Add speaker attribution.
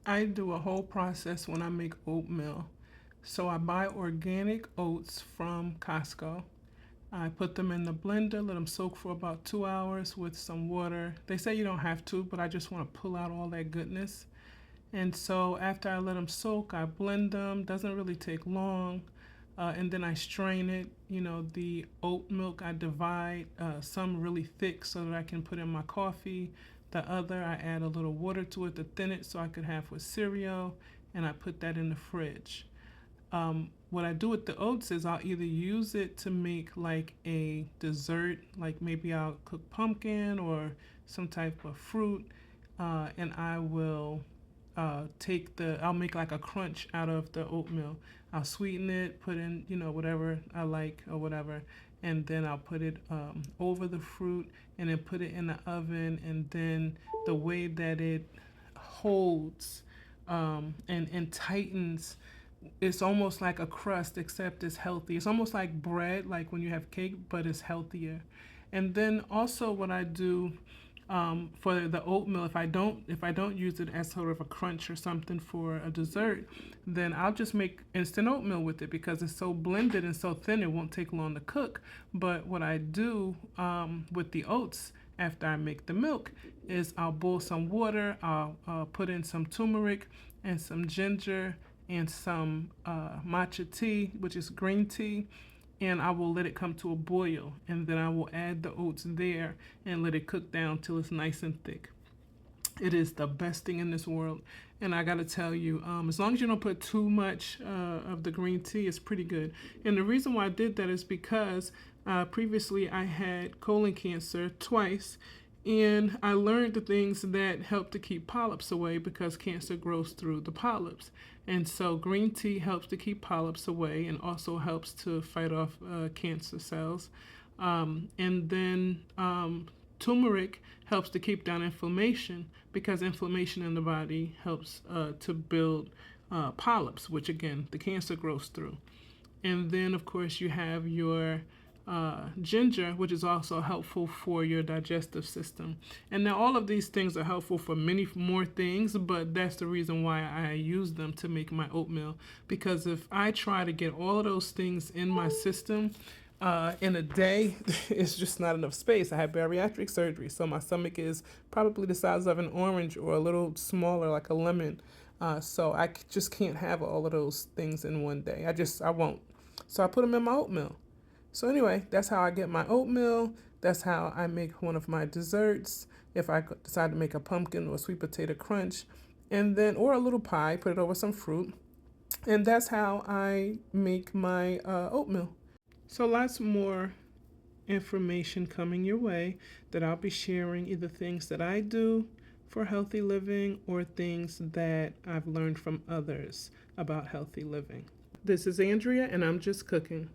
Speaker 1: I do a whole process when I make oatmeal. So I buy organic oats from Costco. I put them in the blender, let them soak for about 2 hours with some water. They say you don't have to, but I just want to pull out all that goodness. And so after I let them soak, I blend them. Doesn't really take long. And then I strain it. You know, the oat milk I divide, some really thick so that I can put in my coffee. The other, I add a little water to it to thin it so I could have with cereal. And I put that in the fridge. What I do with the oats is I'll either use it to make like a dessert, like maybe I'll cook pumpkin or some type of fruit, and I will I'll make like a crunch out of the oatmeal. I'll sweeten it, put in, whatever I like or whatever, and then I'll put it over the fruit and then put it in the oven. And then the way that it holds and tightens, it's almost like a crust, except it's healthy. It's almost like bread, like when you have cake, but it's healthier. And then also what I do for the oatmeal, if I don't use it as sort of a crunch or something for a dessert, then I'll just make instant oatmeal with it because it's so blended and so thin it won't take long to cook. But what I do with the oats after I make the milk is I'll boil some water, I'll put in some turmeric and some ginger and some matcha tea, which is green tea, and I will let it come to a boil, and then I will add the oats there and let it cook down till it's nice and thick. It is the best thing in this world, and I gotta tell you, as long as you don't put too much of the green tea, it's pretty good. And the reason why I did that is because previously I had colon cancer twice, and I learned the things that help to keep polyps away because cancer grows through the polyps. And so green tea helps to keep polyps away and also helps to fight off cancer cells. And then turmeric helps to keep down inflammation because inflammation in the body helps to build polyps, which again, the cancer grows through. And then, of course, you have your ginger, which is also helpful for your digestive system. And now, all of these things are helpful for many more things, but that's the reason why I use them to make my oatmeal. Because if I try to get all of those things in my system, in a day, it's just not enough space. I have bariatric surgery, so my stomach is probably the size of an orange or a little smaller, like a lemon. So I just can't have all of those things in one day. I won't. So I put them in my oatmeal. So anyway, that's how I get my oatmeal. That's how I make one of my desserts. If I decide to make a pumpkin or sweet potato crunch, and then or a little pie, put it over some fruit, and that's how I make my oatmeal. So lots more information coming your way that I'll be sharing, either things that I do for healthy living or things that I've learned from others about healthy living. This is Andrea, and I'm just cooking.